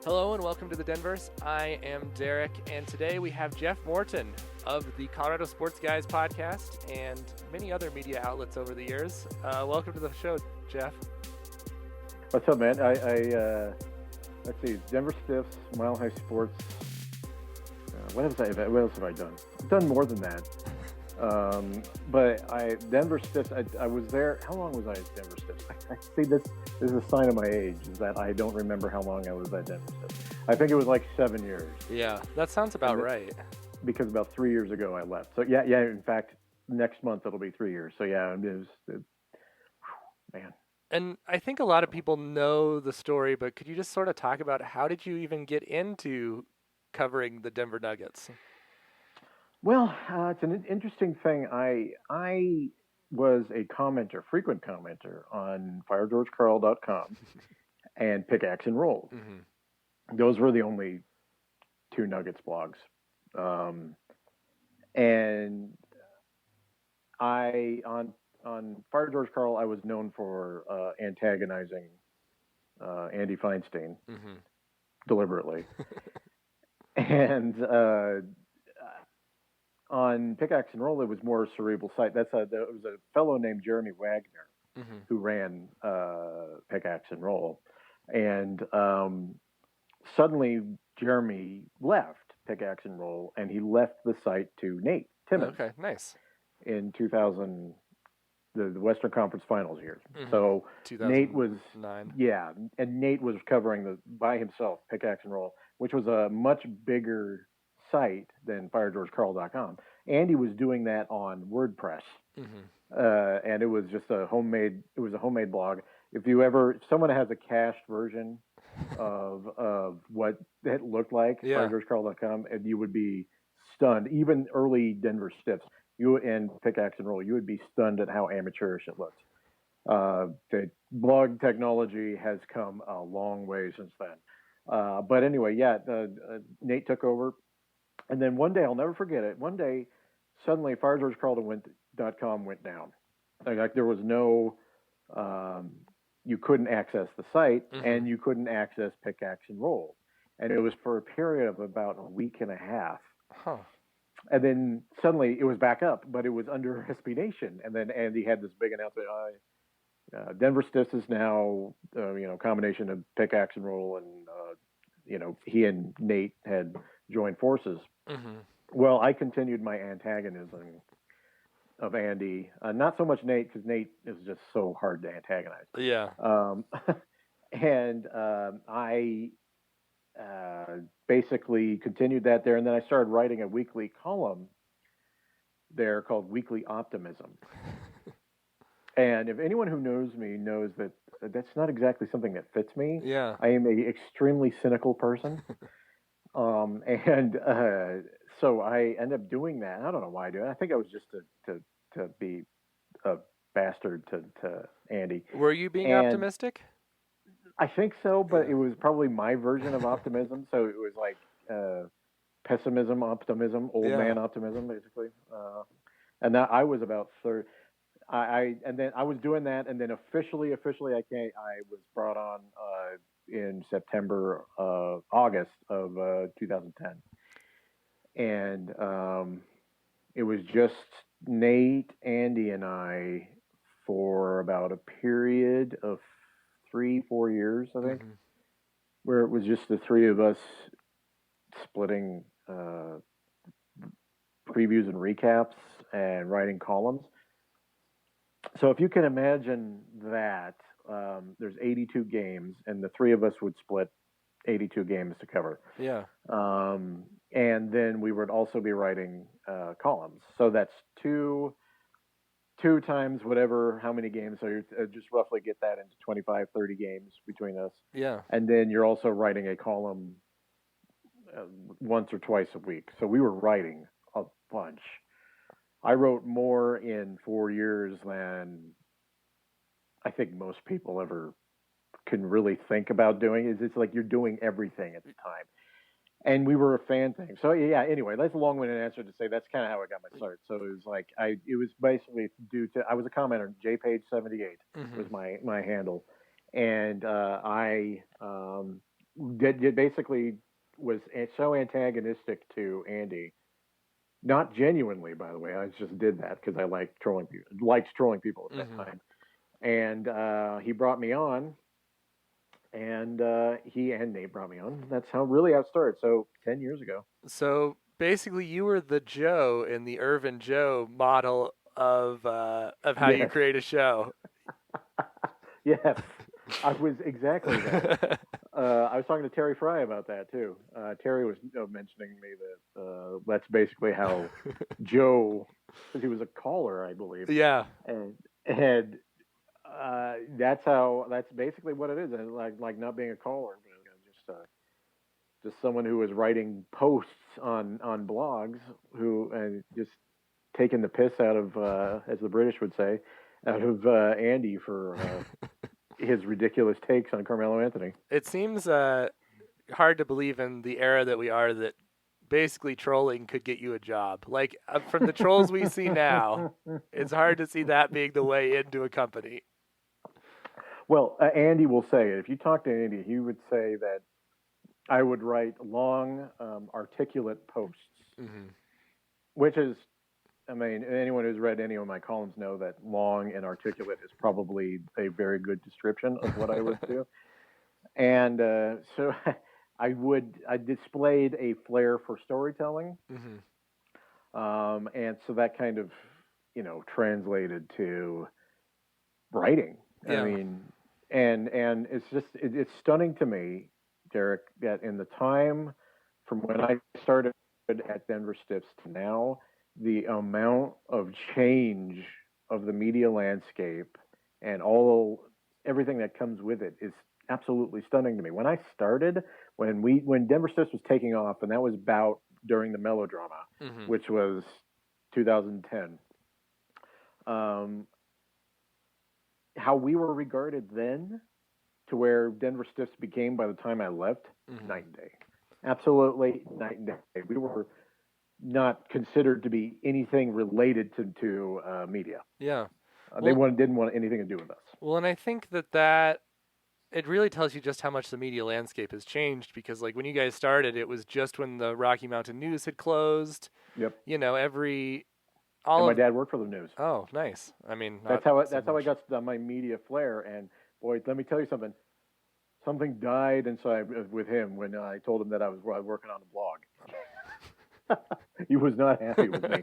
Hello and welcome to the Denverse. I am Derek, and today we have Jeff Morton of the Colorado Sports Guys podcast and many other media outlets over the years. Welcome to the show, Jeff. What's up, man? Let's see, Denver Stiffs, Mile High Sports. What else have I done? I've done more than that. But Denver Stiffs, I was there. How long was I at Denver Stiffs? I see this is a sign of my age, is that I don't remember how long I was at Denver Stiffs. I think it was like 7 years. Yeah, that sounds about right. Because about 3 years ago I left. So yeah. In fact, next month it'll be 3 years. So yeah, man. And I think a lot of people know the story, but could you just sort of talk about how did you even get into covering the Denver Nuggets? Well, it's an interesting thing. I was a frequent commenter on FireGeorgeCarl.com and Pickaxe and Roll. Mm-hmm. Those were the only two Nuggets blogs. And on Fire George Carl, I was known for antagonizing Andy Feinstein deliberately. And on Pickaxe and Roll, it was more cerebral site. There was a fellow named Jeremy Wagner who ran Pickaxe and Roll, and suddenly Jeremy left Pickaxe and Roll, and he left the site to Nate Timmons. Okay, nice. In 2000, the Western Conference Finals years. So Nate was and Nate was covering by himself Pickaxe and Roll, which was a much bigger site than FireGeorgeCarl.com. Andy was doing that on WordPress, and it was just a homemade blog. If someone has a cached version of what it looked like, FireGeorgeCarl.com, and you would be stunned. Even early Denver Stiffs, you and Pickaxe and Roll, you would be stunned at how amateurish it looked. The blog technology has come a long way since then. But anyway, Nate took over. And then one day, I'll never forget it. One day, suddenly, FireGeorgeCarl.com went down. Like there was no, you couldn't access the site, and you couldn't access Pickaxe and Roll, and it was for a period of about a week and a half. Huh. And then suddenly it was back up, but it was under SB Nation. And then Andy had this big announcement: Denver Stiffs is now, combination of Pickaxe and Roll, and he and Nate had joined forces. Well, I continued my antagonism of Andy, not so much Nate, because Nate is just so hard to antagonize. Yeah. And I basically continued that there, and then I started writing a weekly column there called Weekly Optimism. And if anyone who knows me knows that that's not exactly something that fits me. Yeah. I am an extremely cynical person. So I ended up doing that. I don't know why I do it. I think I was just to be a bastard to Andy. Were you being optimistic? I think so, but it was probably my version of optimism. So it was like pessimism, optimism, old man optimism, basically. And that I was about 30. And then I was doing that, and then officially, I was brought on in August of 2010, and it was just Nate, Andy, and I for about a period of 3-4 years, I think, where it was just the three of us splitting previews and recaps and writing columns. So if you can imagine that, there's 82 games, and the three of us would split 82 games to cover. Yeah. And then we would also be writing columns. So that's two times how many games. So you just roughly get that into 25, 30 games between us. Yeah. And then you're also writing a column once or twice a week. So we were writing a bunch. I wrote more in 4 years than I think most people ever can really think about doing. It's like you're doing everything at the time. And we were a fan thing. So yeah, anyway, that's a long-winded answer to say that's kind of how I got my start. So it was like, it was basically due to, I was a commenter, JPage78 was my handle. And I basically was so antagonistic to Andy. Not genuinely, by the way. I just did that because I liked trolling people at that time. And he brought me on, and he and Nate brought me on. That's how really I started. So 10 years ago. So basically, you were the Joe in the Irvin Joe model of how you create a show. Yes, I was exactly that. I was talking to Terry Fry about that too. Terry was mentioning to me that that's basically how Joe, because he was a caller, I believe. Yeah. And that's basically what it is. And like not being a caller, but just someone who was writing posts on blogs and just taking the piss out of, as the British would say, out of Andy for his ridiculous takes on Carmelo Anthony. It seems hard to believe in the era that we are that basically trolling could get you a job. Like from the trolls we see now, it's hard to see that being the way into a company. Well, Andy will say it. If you talk to Andy, he would say that I would write long, articulate posts, which is, I mean, anyone who's read any of my columns know that long and articulate is probably a very good description of what I would do. And so I displayed a flair for storytelling. And so that kind of, translated to writing. Yeah. I mean, and it's stunning to me, Derek, that in the time from when I started at Denver Stiffs to now, the amount of change of the media landscape and everything that comes with it is absolutely stunning to me. When I started, when Denver Stiffs was taking off, and that was about during the melodrama, which was 2010. How we were regarded then to where Denver Stiffs became by the time I left, night and day. Absolutely night and day. We were not considered to be anything related to media. Yeah. They didn't want anything to do with us. Well, and I think that it really tells you just how much the media landscape has changed, because like when you guys started, it was just when the Rocky Mountain News had closed. Yep. My dad worked for the news. Oh, nice. I mean, that's how I got my media flair. And boy, let me tell you something. Something died inside with him when I told him that I was working on a blog. He was not happy with me.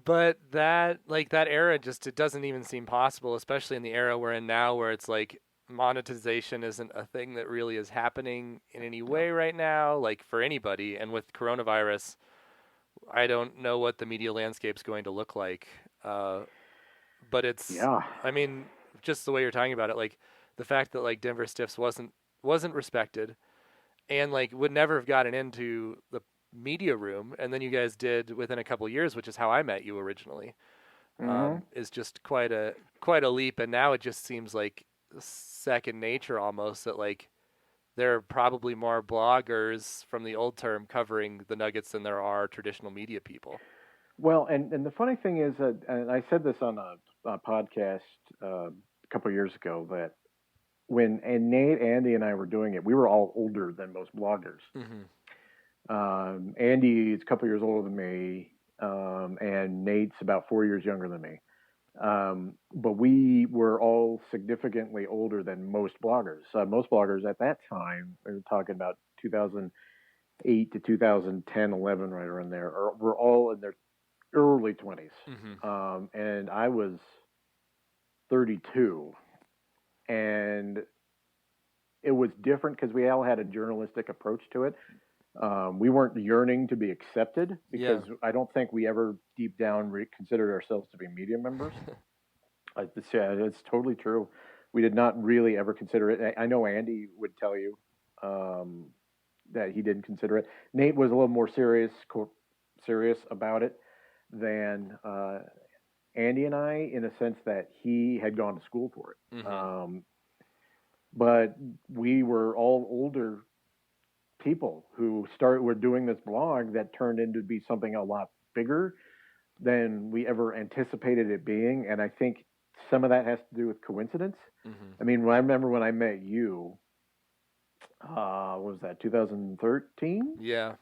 But that era it doesn't even seem possible, especially in the era we're in now, where it's like monetization isn't a thing that really is happening in any way right now, like for anybody. And with coronavirus, I don't know what the media landscape's going to look like. But it's, I mean, just the way you're talking about it, like the fact that like Denver Stiffs wasn't respected and like would never have gotten into the media room, and then you guys did within a couple of years, which is how I met you originally, is just quite a leap. And now it just seems like second nature almost, that like there are probably more bloggers from the old term covering the Nuggets than there are traditional media people. Well, and the funny thing is that, and I said this on a podcast a couple of years ago, that when Nate, Andy, and I were doing it, we were all older than most bloggers. Andy is a couple years older than me, and Nate's about 4 years younger than me. But we were all significantly older than most bloggers. Most bloggers at that time, we were talking about 2008 to 2010, 11, right around there, were all in their early 20s. And I was 32. And it was different because we all had a journalistic approach to it. We weren't yearning to be accepted because I don't think we ever deep down considered ourselves to be media members. It's totally true. We did not really ever consider it. I know Andy would tell you that he didn't consider it. Nate was a little more serious about it than Andy and I, in a sense that he had gone to school for it. But we were all older people who were doing this blog that turned into be something a lot bigger than we ever anticipated it being. And I think some of that has to do with coincidence. I mean, I remember when I met you, What was that, 2013? Yeah.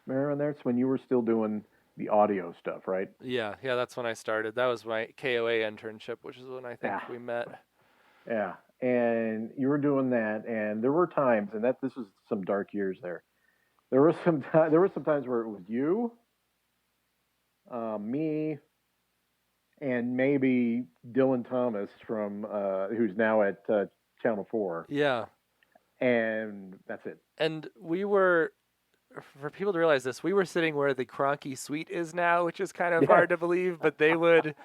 Remember there? It's when you were still doing the audio stuff, right? Yeah, that's when I started. That was my KOA internship, which is when I think Yeah. we met. Yeah. And you were doing that, and there were times, and this was some dark years there. There were some times where it was you, me, and maybe Dylan Thomas from who's now at Channel 4. Yeah. And that's it. And we were, for people to realize this, we were sitting where the Kroenke suite is now, which is kind of hard to believe, but they let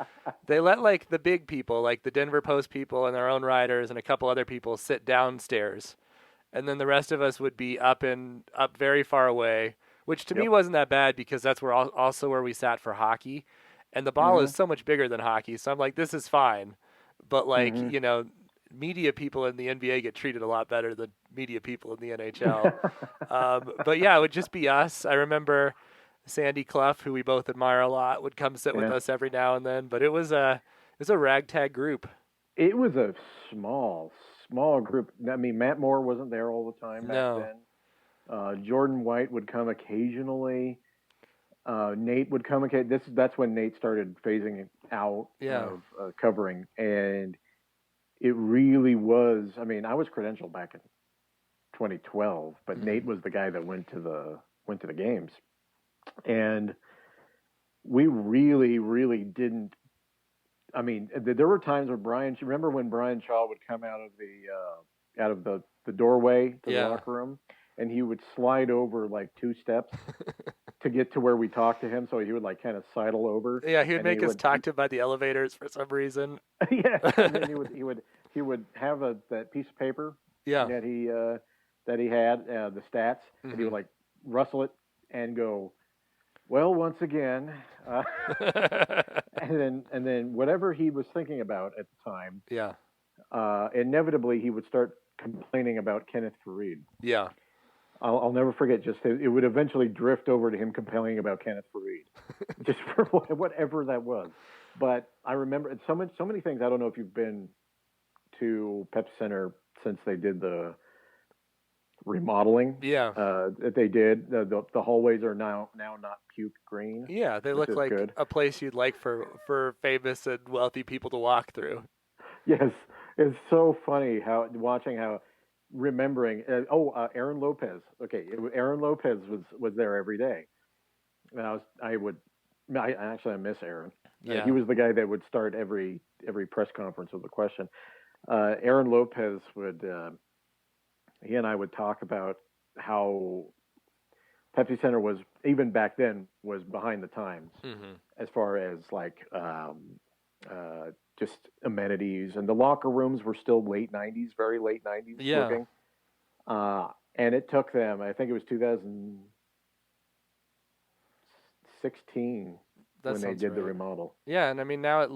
like the big people, like the Denver Post people and their own writers and a couple other people sit downstairs. And then the rest of us would be up very far away, which to me wasn't that bad because that's also where we sat for hockey. And the ball is so much bigger than hockey. So I'm like, this is fine. But like, media people in the NBA get treated a lot better than media people in the NHL. But yeah, it would just be us. I remember Sandy Clough, who we both admire a lot, would come sit with us every now and then. But it was a ragtag group. It was a small group. I mean, Matt Moore wasn't there all the time back then. Jordan White would come occasionally. Nate would come occasionally. That's when Nate started phasing out of covering, and it really was. I mean, I was credentialed back in 2012, but Nate was the guy that went to the games, and we really didn't. I mean, there were times where remember when Brian Shaw would come out of the doorway to the locker room, and he would slide over like 2 steps to get to where we talked to him. So he would like kind of sidle over. Yeah, he would make us talk to him by the elevators for some reason. Yeah, and then he would have that piece of paper that he had the stats, and he would like rustle it and go, well, once again, and then whatever he was thinking about at the time, inevitably he would start complaining about Kenneth Fareed. Yeah, I'll never forget. Just it would eventually drift over to him complaining about Kenneth Fareed, just for whatever that was. But I remember so many things. I don't know if you've been to Pepsi Center since they did the remodeling that they did. The hallways are now not puke green. Yeah, they look like a place you'd like for famous and wealthy people to walk through. Yes, it's so funny remembering. Aaron Lopez. Okay, Aaron Lopez was there every day. And I miss Aaron. Yeah. He was the guy that would start every press conference with a question. Aaron Lopez he and I would talk about how Pepsi Center was, even back then, was behind the times as far as like just amenities, and the locker rooms were still late 90s, very late 90s looking. And it took them, I think it was 2016 when they did the remodel. Yeah, and I mean now it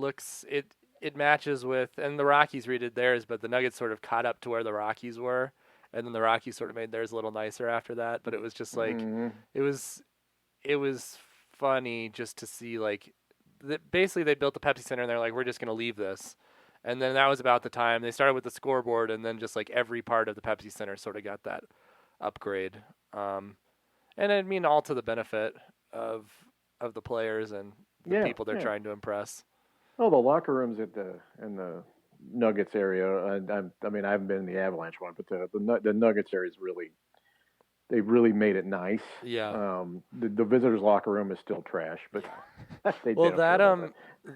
matches with, and the Rockies redid theirs, but the Nuggets sort of caught up to where the Rockies were. And then the Rockies sort of made theirs a little nicer after that. But it was just like, it was funny just to see like, basically they built the Pepsi Center and they're like, we're just going to leave this. And then that was about the time they started with the scoreboard, and then just like every part of the Pepsi Center sort of got that upgrade. And I mean, all to the benefit of the players and the people they're trying to impress. Oh, the locker rooms in the Nuggets area. I mean, I haven't been in the Avalanche one, but the Nuggets area is they really made it nice. Yeah. The visitors' locker room is still trash, but they well, that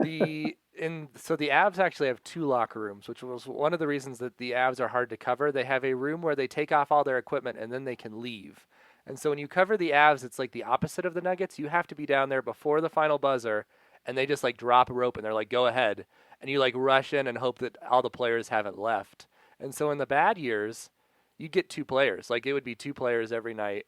the Avs actually have 2 locker rooms, which was one of the reasons that the Avs are hard to cover. They have a room where they take off all their equipment and then they can leave. And so when you cover the Avs, it's like the opposite of the Nuggets. You have to be down there before the final buzzer, and they just like drop a rope and they're like, go ahead. And you like rush in and hope that all the players haven't left. And so in the bad years, you get 2 players. Like it would be 2 players every night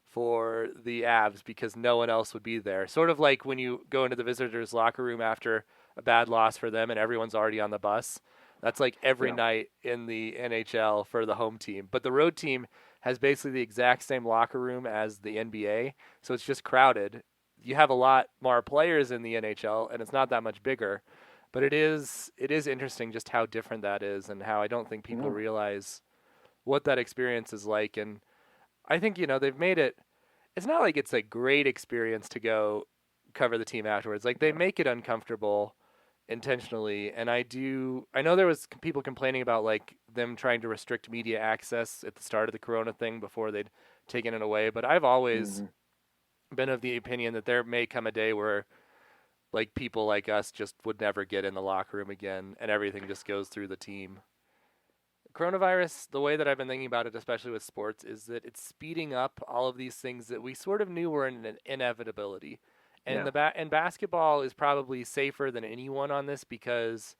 for the Avs because no one else would be there. Sort of like when you go into the visitors' locker room after a bad loss for them and everyone's already on the bus. That's like every night in the NHL for the home team. But the road team has basically the exact same locker room as the NBA. So it's just crowded. You have a lot more players in the NHL and it's not that much bigger. But it is interesting just how different that is, and how I don't think people realize what that experience is like. And I think, they've made it, it's not like it's a great experience to go cover the team afterwards. Like, they make it uncomfortable intentionally. And I know there was people complaining about like them trying to restrict media access at the start of the Corona thing before they'd taken it away. But I've always been of the opinion that there may come a day where like people like us just would never get in the locker room again and everything just goes through the team. Coronavirus, the way that I've been thinking about it, especially with sports, is that it's speeding up all of these things that we sort of knew were an inevitability. And and basketball is probably safer than anyone on this because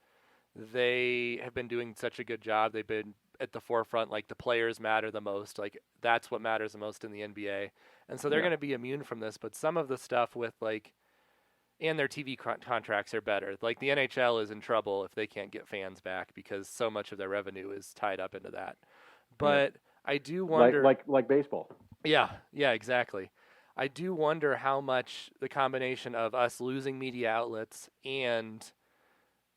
they have been doing such a good job. They've been at the forefront. Like, the players matter the most. Like, that's what matters the most in the NBA. And so they're going to be immune from this. But some of the stuff with like, and their TV contracts are better. Like, the NHL is in trouble if they can't get fans back because so much of their revenue is tied up into that. But I do wonder, like baseball. Yeah, exactly. I do wonder how much the combination of us losing media outlets and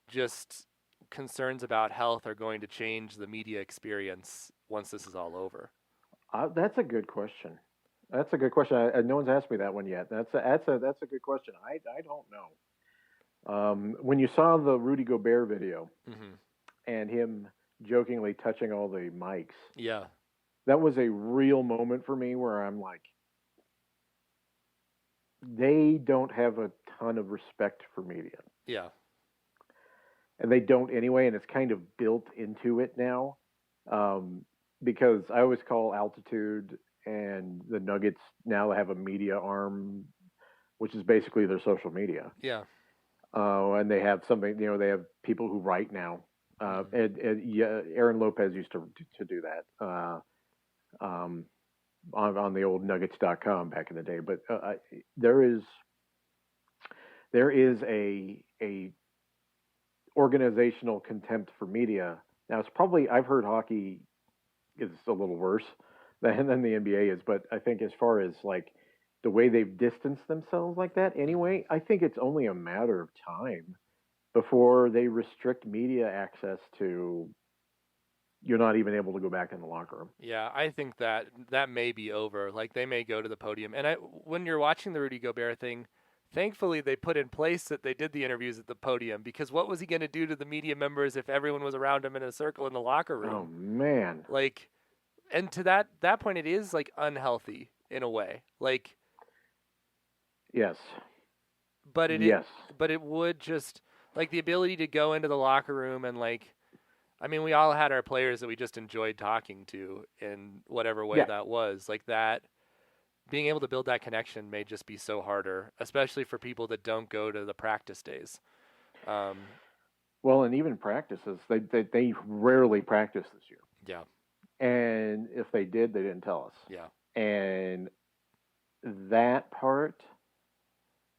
just concerns about health are going to change the media experience once this is all over. That's a good question. That's a good question. No one's asked me that one yet. That's a good question. I don't know. When you saw the Rudy Gobert video and him jokingly touching all the mics, that was a real moment for me where I'm like, they don't have a ton of respect for media. Yeah. And they don't anyway, and it's kind of built into it now. Because I always call Altitude and the Nuggets now have a media arm, which is basically their social media. Yeah. And they have something, they have people who write now. Aaron Lopez used to do that on the old Nuggets.com back in the day. But there is a organizational contempt for media. Now, it's probably, I've heard hockey is a little worse than the NBA is, but I think as far as like the way they've distanced themselves like that anyway, I think it's only a matter of time before they restrict media access to, you're not even able to go back in the locker room. Yeah, I think that may be over. Like, they may go to the podium. And when you're watching the Rudy Gobert thing, thankfully they put in place that they did the interviews at the podium, because what was he going to do to the media members if everyone was around him in a circle in the locker room? Oh, man. Like, and to that point, it is like unhealthy in a way. Like, yes, but it would just like the ability to go into the locker room and like, I mean, we all had our players that we just enjoyed talking to in whatever way that was. Like, that being able to build that connection may just be so harder, especially for people that don't go to the practice days. Well, and even practices, they rarely practice this year. Yeah. And if they did, they didn't tell us. Yeah. And that part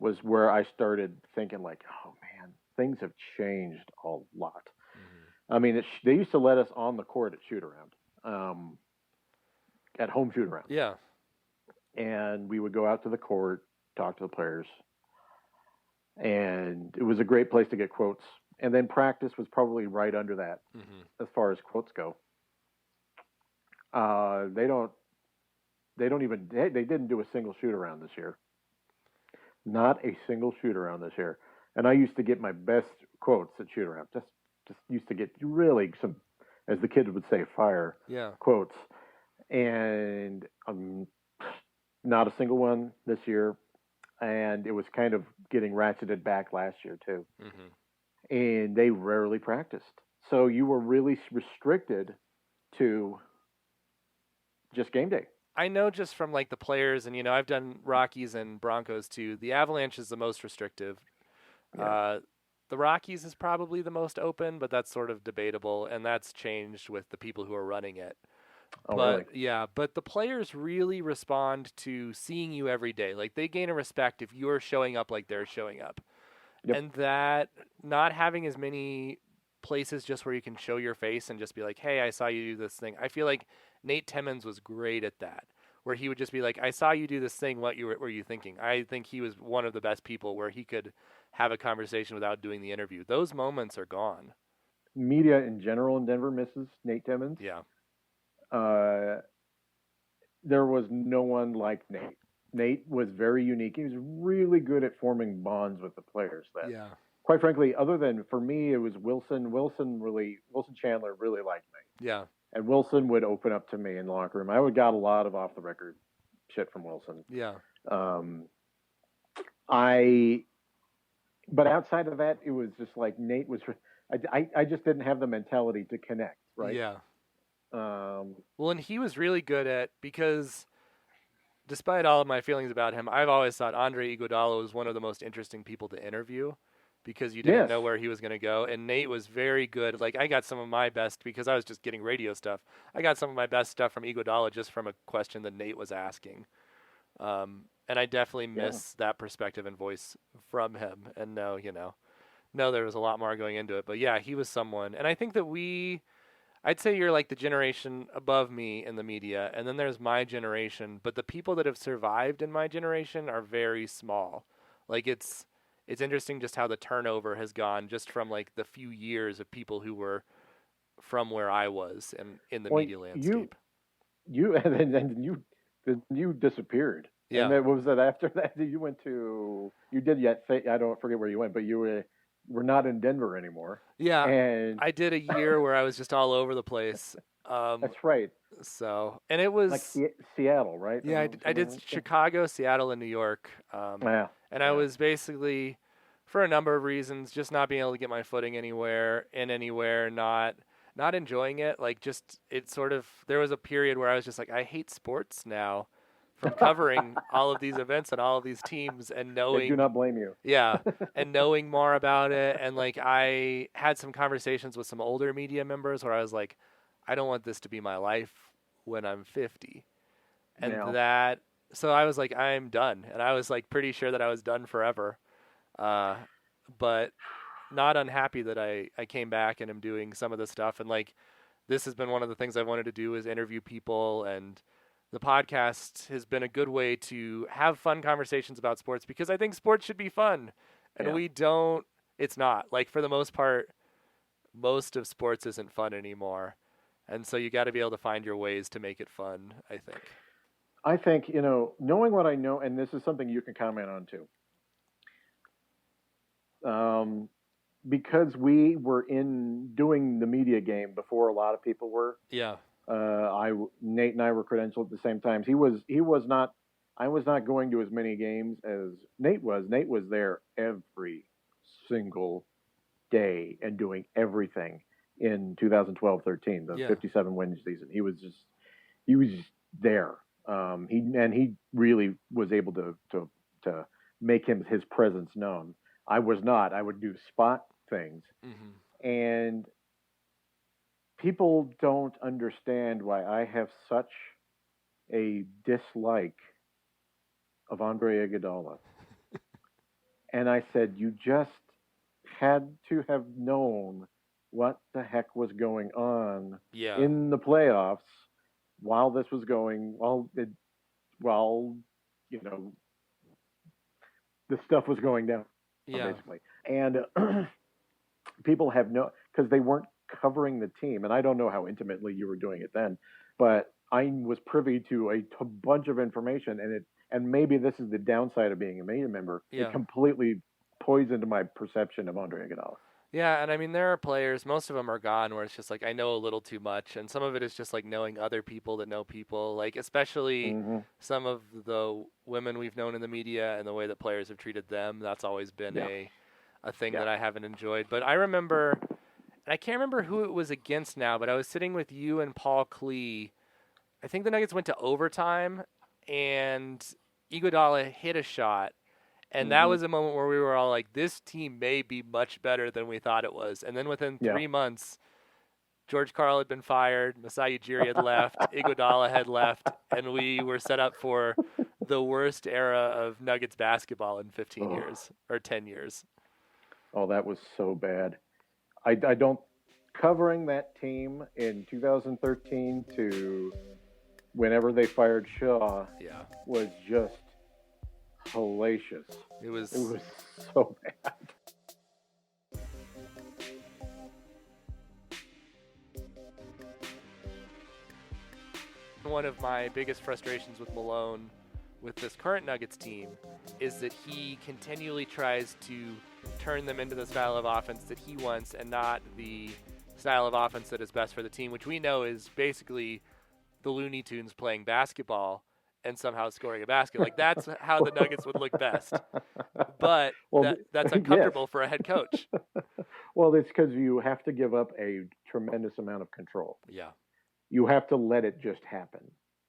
was where I started thinking like, oh man, things have changed a lot. Mm-hmm. I mean, they used to let us on the court at shoot around, at home shoot around. Yeah. And we would go out to the court, talk to the players. And it was a great place to get quotes. And then practice was probably right under that as far as quotes go. They didn't do a single shoot around this year. Not a single shoot around this year. And I used to get my best quotes at shoot around. Just used to get really some, as the kids would say, fire quotes. And not a single one this year. And it was kind of getting ratcheted back last year too. Mm-hmm. And they rarely practiced. So you were really restricted to just game day. I know just from like the players, and I've done Rockies and Broncos too. The Avalanche is the most restrictive. Yeah. The Rockies is probably the most open, but that's sort of debatable, and that's changed with the people who are running it. Oh, but really? Yeah, but the players really respond to seeing you every day. Like, they gain a respect if you're showing up like they're showing up. Yep. And that not having as many places just where you can show your face and just be like, hey, I saw you do this thing. I feel like Nate Timmons was great at that, where he would just be like, I saw you do this thing. What were you thinking? I think he was one of the best people where he could have a conversation without doing the interview. Those moments are gone. Media in general in Denver misses Nate Timmons. Yeah. there was no one like Nate. Nate was very unique. He was really good at forming bonds with the players. That, quite frankly, other than for me, it was Wilson. Wilson Chandler really liked me. Yeah. And Wilson would open up to me in the locker room. I would got a lot of off the record shit from Wilson. Yeah. But outside of that, it was just like Nate was. I just didn't have the mentality to connect. Right. Yeah. Well, and he was really good at, because despite all of my feelings about him, I've always thought Andre Iguodala was one of the most interesting people to interview, because you didn't know where he was going to go. And Nate was very good. Like, I got some of my best, because I was just getting radio stuff. I got some of my best stuff from Iguodala just from a question that Nate was asking. And I definitely miss that perspective and voice from him. And no, there was a lot more going into it. But yeah, he was someone. And I think that I'd say you're like the generation above me in the media, and then there's my generation, but the people that have survived in my generation are very small. Like, it's interesting just how the turnover has gone just from like the few years of people who were from where I was and in the media landscape. You disappeared. Yeah. And then, what was that after that? I don't forget where you went, but you were not in Denver anymore. Yeah, and I did a year where I was just all over the place. That's right. So, and it was like Seattle, right? Yeah, I did Chicago, Seattle, and New York. And I was basically, for a number of reasons, just not being able to get my footing anywhere, not enjoying it. Like, just there was a period where I was just like, I hate sports now, from covering all of these events and all of these teams and knowing. I do not blame you. Yeah, and knowing more about it. And like, I had some conversations with some older media members where I was like, I don't want this to be my life when I'm 50. And so I was like, I'm done. And I was like pretty sure that I was done forever. But not unhappy that I came back and am doing some of this stuff. And like, this has been one of the things I wanted to do, is interview people, and the podcast has been a good way to have fun conversations about sports, because I think sports should be fun, and it's not. Like, for the most part, most of sports isn't fun anymore. And so you got to be able to find your ways to make it fun, I think. I think, knowing what I know, and this is something you can comment on too. Because we were doing the media game before a lot of people were. Yeah. Nate and I were credentialed at the same time. I was not going to as many games as Nate was. Nate was there every single day and doing everything in 2012-13, the 57 win season. He was just there. He really was able to make his presence known. I was not. I would do spot things. Mm-hmm. And people don't understand why I have such a dislike of Andre Iguodala. And I said, you just had to have known what the heck was going on in the playoffs while this was going, the stuff was going down, basically. And people have because they weren't covering the team, and I don't know how intimately you were doing it then, but I was privy to a bunch of information, and maybe this is the downside of being a media member. It completely poisoned my perception of Andre Iguodala. Yeah, and I mean, there are players, most of them are gone, where it's just like, I know a little too much, and some of it is just like knowing other people that know people, like especially some of the women we've known in the media and the way that players have treated them. That's always been a thing that I haven't enjoyed. But I remember, and I can't remember who it was against now, but I was sitting with you and Paul Klee. I think the Nuggets went to overtime, and Iguodala hit a shot. And that was a moment where we were all like, this team may be much better than we thought it was. And then within 3 months, George Karl had been fired, Masai Ujiri had left, Iguodala had left, and we were set up for the worst era of Nuggets basketball in 15 years, or 10 years. Oh, that was so bad. I don't... Covering that team in 2013 to whenever they fired Shaw was just hellacious. It was so bad. one of my biggest frustrations with Malone with this current Nuggets team is that he continually tries to turn them into the style of offense that he wants and not the style of offense that is best for the team, which we know is basically the Looney Tunes playing basketball and somehow scoring a basket. Like, that's how the Nuggets would look best. But that's uncomfortable for a head coach. Well, it's because you have to give up a tremendous amount of control. Yeah. You have to let it just happen.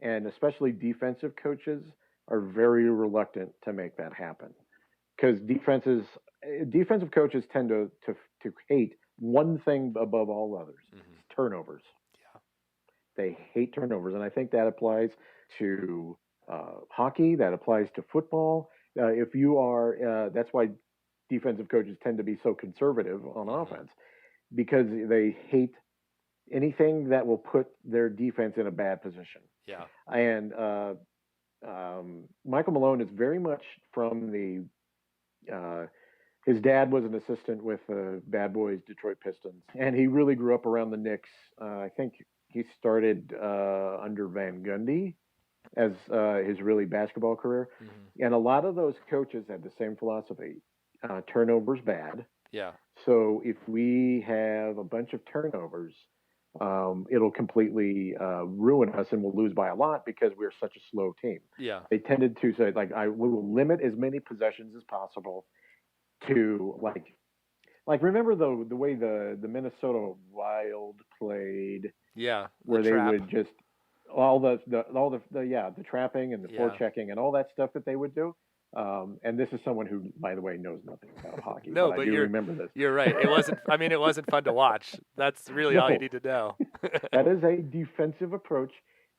And especially defensive coaches are very reluctant to make that happen. Because defensive coaches tend to hate one thing above all others, turnovers. Yeah. They hate turnovers. And I think that applies to hockey, that applies to football. If you are, that's why defensive coaches tend to be so conservative on offense, because they hate anything that will put their defense in a bad position. Yeah. And Michael Malone is very much from the his dad was an assistant with the Bad Boys Detroit Pistons, and he really grew up around the Knicks. I think he started under Van Gundy as his really basketball career. And a lot of those coaches had the same philosophy. Turnovers bad. Yeah. So if we have a bunch of turnovers, it'll completely ruin us, and we'll lose by a lot because we're such a slow team. Yeah. They tended to say, like, we will limit as many possessions as possible to, like remember the way the Minnesota Wild played? Yeah. Where they would just all the trapping and the forechecking and all that stuff that they would do. And this is someone who, by the way, knows nothing about hockey. No, but I do remember this. You're right. It wasn't fun to watch. That's really all you need to know. That is a defensive approach.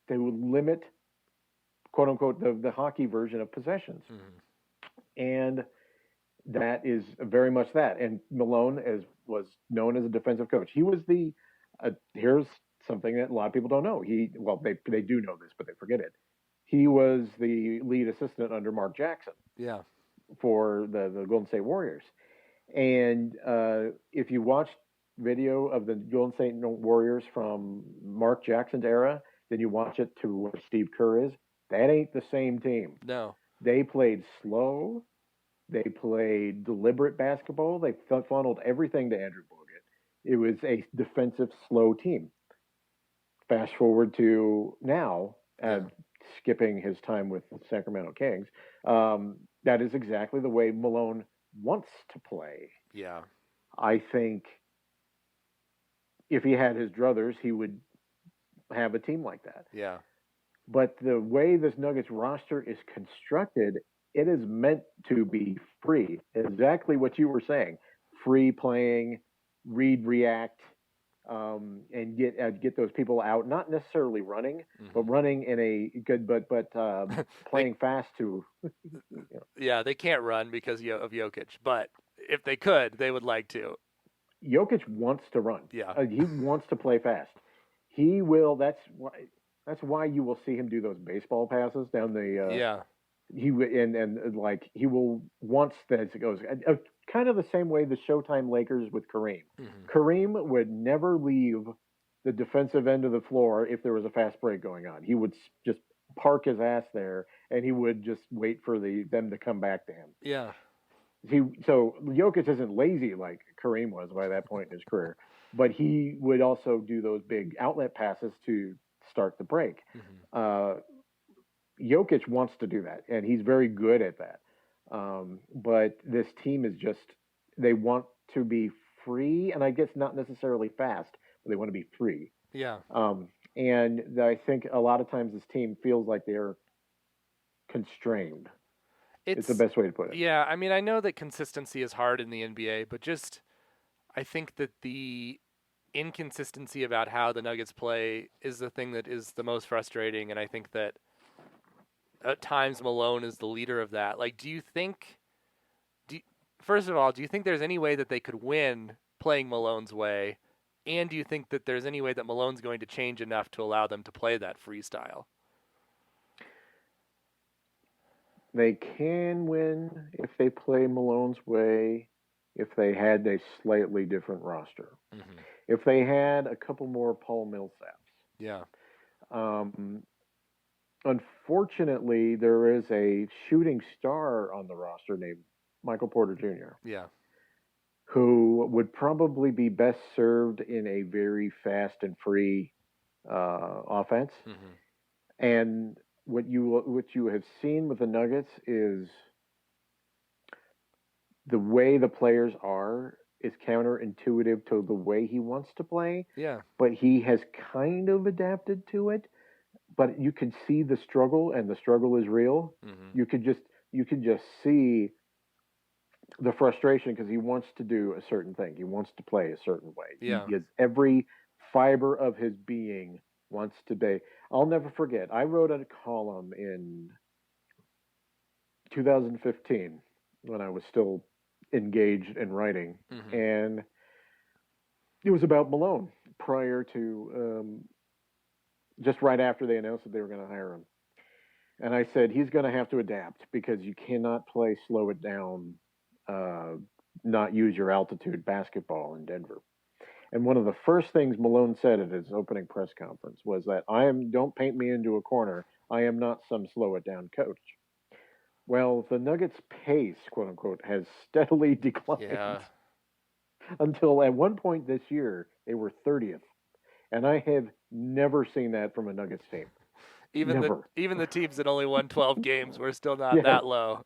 They would limit, quote unquote, the hockey version of possessions. And that is very much that. And Malone was known as a defensive coach. He was here's something that a lot of people don't know. They do know this, but they forget it. He was the lead assistant under Mark Jackson. Yeah. For the Golden State Warriors. And if you watch video of the Golden State Warriors from Mark Jackson's era, then you watch it to where Steve Kerr is, that ain't the same team. No. They played slow. They played deliberate basketball. They funneled everything to Andrew Bogut. It was a defensive, slow team. Fast forward to now, skipping his time with the Sacramento Kings, that is exactly the way Malone wants to play. Yeah. I think if he had his druthers, he would have a team like that. Yeah. But the way this Nuggets roster is constructed, it is meant to be free. Exactly what you were saying. Free playing, read, react, and get those people out. Not necessarily running, but running in a good, but playing fast too. Yeah, they can't run because of Jokic, but if they could, they would like to. Jokic wants to run. Yeah, he wants to play fast. He will. That's why you will see him do those baseball passes down the. He will once that it goes kind of the same way the Showtime Lakers with Kareem. Kareem would never leave the defensive end of the floor if there was a fast break going on. He would just park his ass there, and he would just wait for them to come back to him. Yeah. So Jokic isn't lazy like Kareem was by that point in his career, but he would also do those big outlet passes to start the break. Jokic wants to do that, and he's very good at that. But this team is they want to be free, and I guess not necessarily fast, but they want to be free. Yeah. And I think a lot of times this team feels like they're constrained. It's the best way to put it. Yeah, I mean, I know that consistency is hard in the NBA, but I think that the inconsistency about how the Nuggets play is the thing that is the most frustrating, and I think that at times Malone is the leader of that. Like, first of all, do you think there's any way that they could win playing Malone's way? And do you think that there's any way that Malone's going to change enough to allow them to play that freestyle? They can win if they play Malone's way, if they had a slightly different roster. If they had a couple more Paul Millsaps. Yeah. unfortunately, there is a shooting star on the roster named Michael Porter Jr. Yeah. Who would probably be best served in a very fast and free offense. Mm-hmm. And what you have seen with the Nuggets is the way the players are is counterintuitive to the way he wants to play. Yeah. But he has kind of adapted to it. But you can see the struggle, and the struggle is real. Mm-hmm. You could just see the frustration because he wants to do a certain thing. He wants to play a certain way. Yeah. He has every fiber of his being wants to be. I'll never forget. I wrote a column in 2015 when I was still engaged in writing, mm-hmm. and it was about Malone prior to just right after they announced that they were going to hire him. And I said he's going to have to adapt because you cannot play slow it down, not use your altitude basketball in Denver. And one of the first things Malone said at his opening press conference was that don't paint me into a corner. I am not some slow it down coach. Well, the Nuggets' pace, quote unquote, has steadily declined until at one point this year they were 30th. And I have never seen that from a Nuggets team. Even the teams that only won 12 games were still not that low.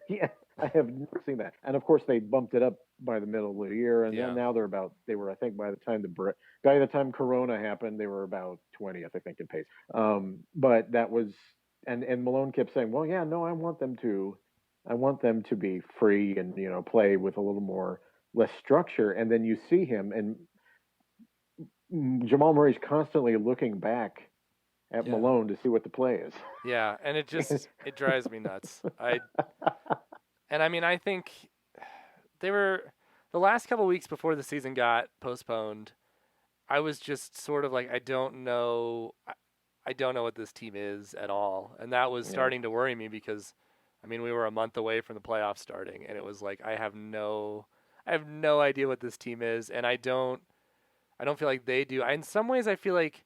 Yeah, I have never seen that. And of course, they bumped it up by the middle of the year, and then now they were, I think, by the time Corona happened, they were about 20th, I think, in pace. But that was, and Malone kept saying, well, yeah, no, I want them to be free and play with a little more less structure. And then you see him, and Jamal Murray's constantly looking back at Malone to see what the play is. Yeah, and it drives me nuts. And I mean, I think the last couple of weeks before the season got postponed, I was just sort of like, I don't know what this team is at all. And that was starting to worry me because, I mean, we were a month away from the playoffs starting, and it was like, I have no idea what this team is, and I don't feel like they do. In some ways, I feel like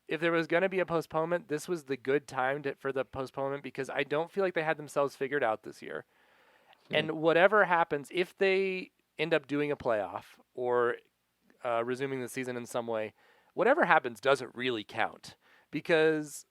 if there was going to be a postponement, this was the good time for the postponement because I don't feel like they had themselves figured out this year. And whatever happens, if they end up doing a playoff or resuming the season in some way, whatever happens doesn't really count because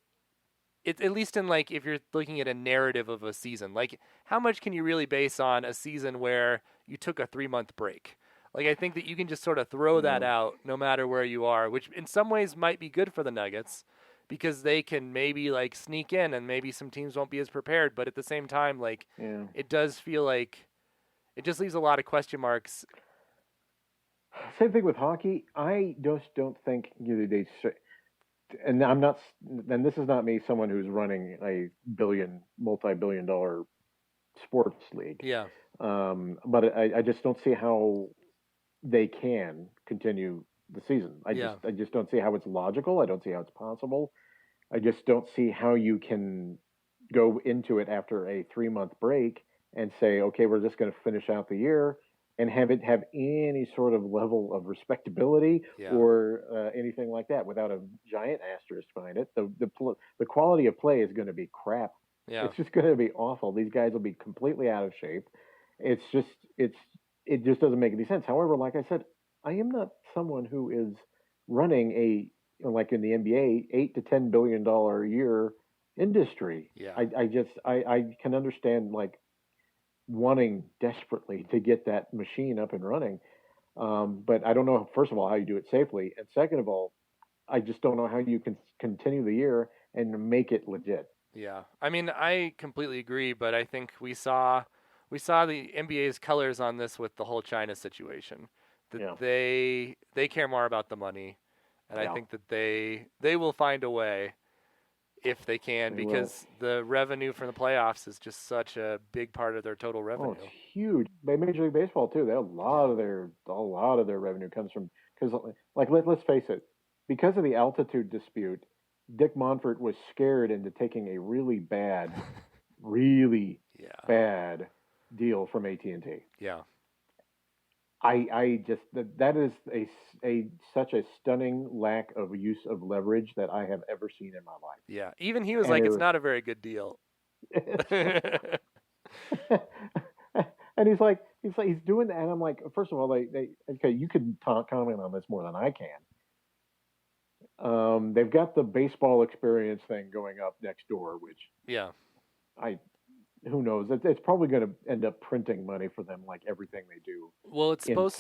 it's at least in like if you're looking at a narrative of a season, like how much can you really base on a season where you took a 3-month break? Like, I think that you can just sort of throw that out no matter where you are, which in some ways might be good for the Nuggets because they can maybe, like, sneak in and maybe some teams won't be as prepared. But at the same time, like, it does feel like it just leaves a lot of question marks. Same thing with hockey. I just don't think they – and I'm not – and this is not me, someone who's running a multi-billion-dollar sports league. Yeah. But I just don't see how – they can continue the season. I just don't see how it's logical. I don't see how it's possible. I just don't see how you can go into it after a 3-month break and say, okay, we're just going to finish out the year and have it have any sort of level of respectability or anything like that without a giant asterisk behind it. The quality of play is going to be crap. Yeah. It's just going to be awful. These guys will be completely out of shape. It just doesn't make any sense. However, like I said, I am not someone who is running like in the NBA, $8 to $10 billion a year industry. Yeah. I can understand like wanting desperately to get that machine up and running. But I don't know, first of all, how you do it safely. And second of all, I just don't know how you can continue the year and make it legit. Yeah. I mean, I completely agree, but I think we saw the NBA's colors on this with the whole China situation. That they care more about the money, and I think that they will find a way if they can because the revenue from the playoffs is just such a big part of their total revenue. Oh, it's huge. By Major League Baseball too, a lot of their revenue comes from because like let's face it, because of the altitude dispute, Dick Monfort was scared into taking a really bad deal from AT&T. Yeah. I just that is a such a stunning lack of use of leverage that I have ever seen in my life. Yeah, even he was like, it's not a very good deal. And he's doing that, and I'm like, first of all, okay, you can comment on this more than I can. They've got the baseball experience thing going up next door, which who knows? It's probably going to end up printing money for them, like everything they do. Well, it's supposed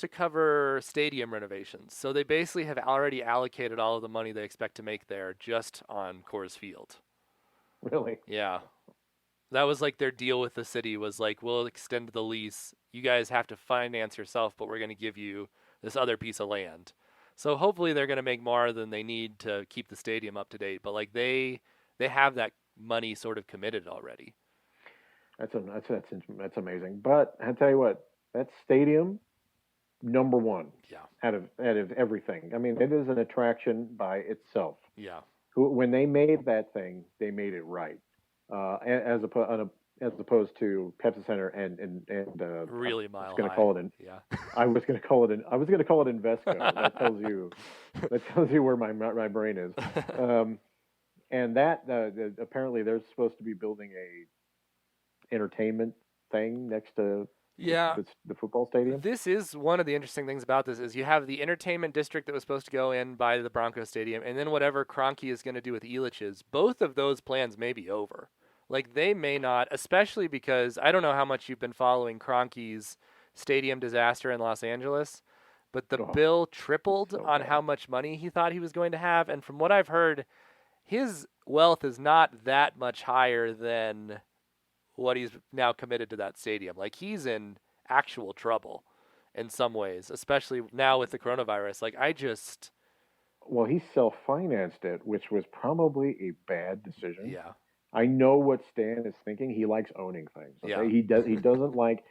to cover stadium renovations, so they basically have already allocated all of the money they expect to make there just on Coors Field. Really? Yeah, that was like their deal with the city. Was like, we'll extend the lease. You guys have to finance yourself, but we're going to give you this other piece of land. So hopefully they're going to make more than they need to keep the stadium up to date. But like they have that money sort of committed already. That's amazing. But I tell you what, that stadium, number one. Yeah. Out of everything. I mean, it is an attraction by itself. Yeah. When they made that thing, they made it right. As opposed to Pepsi Center and really mile high. I was going to call it Invesco. That tells you where my brain is. And that apparently they're supposed to be building a entertainment thing next to the football stadium. This is one of the interesting things about this is you have the entertainment district that was supposed to go in by the Broncos Stadium, and then whatever Kroenke is going to do with Elitch's. Both of those plans may be over. Like they may not, especially because I don't know how much you've been following Kroenke's stadium disaster in Los Angeles, but the bill tripled on how much money he thought he was going to have, and from what I've heard, his wealth is not that much higher than what he's now committed to that stadium. Like he's in actual trouble in some ways, especially now with the coronavirus. Well, he self-financed it, which was probably a bad decision. Yeah. I know what Stan is thinking. He likes owning things. Okay? Yeah. He doesn't like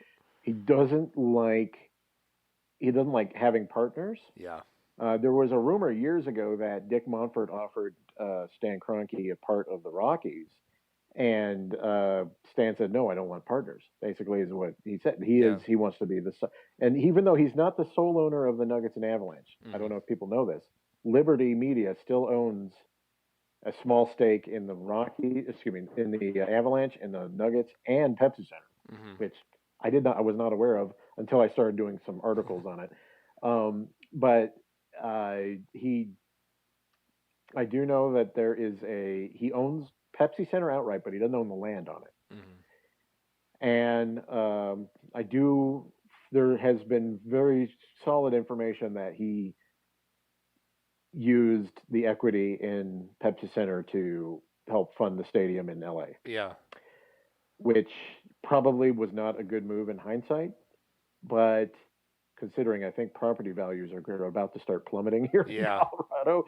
having partners. Yeah. There was a rumor years ago that Dick Monfort offered Stan Kroenke a part of the Rockies, and Stan said, "No, I don't want partners." Basically, is what he said. He wants to be and even though he's not the sole owner of the Nuggets and Avalanche, I don't know if people know this. Liberty Media still owns a small stake in the in the Avalanche and the Nuggets and Pepsi Center, which I was not aware of until I started doing some articles on it. But I do know that he owns Pepsi Center outright, but he doesn't own the land on it. And there has been very solid information that he used the equity in Pepsi Center to help fund the stadium in LA. Yeah. Which probably was not a good move in hindsight, but considering I think property values are about to start plummeting here in Colorado.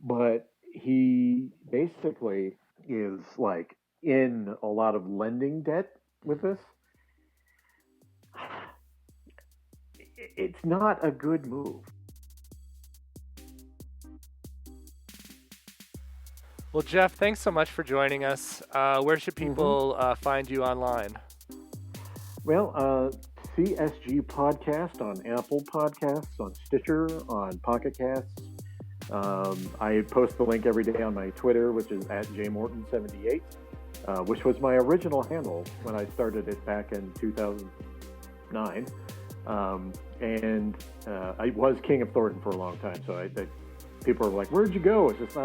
But he basically is like in a lot of lending debt with this. It's not a good move. Well, Jeff, thanks so much for joining us. Where should people find you online? Well, CSG Podcast on Apple Podcasts, on Stitcher, on Pocket Casts. I post the link every day on my Twitter, which is @jmorton78, which was my original handle when I started it back in 2009. And I was king of Thornton for a long time, so people are like, "Where'd you go?" It's just,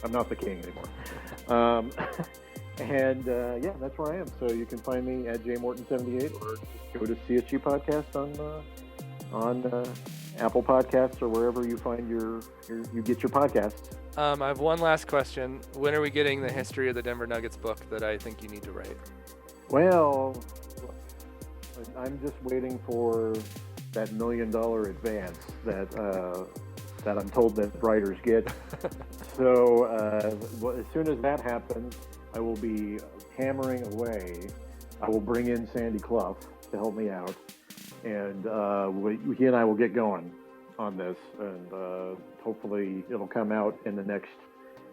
I'm not the king anymore. And that's where I am. So you can find me at @jmorton78 or just go to CSG Podcast on Apple Podcasts or wherever you find you get your podcasts. I have one last question. When are we getting the history of the Denver Nuggets book that I think you need to write? Well, I'm just waiting for that $1 million advance that I'm told that writers get. So as soon as that happens, I will be hammering away. I will bring in Sandy Clough to help me out, and he and I will get going on this, and hopefully it'll come out in the next,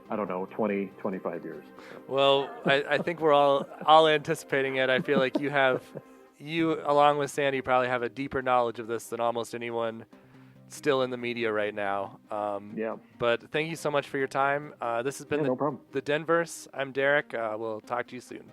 20, 25 years. Well, I think we're all anticipating it. I feel like you have you, along with Sandy, probably have a deeper knowledge of this than almost anyone still in the media right now. But thank you so much for your time. This has been no problem. the Denverse. I'm Derek. We'll talk to you soon.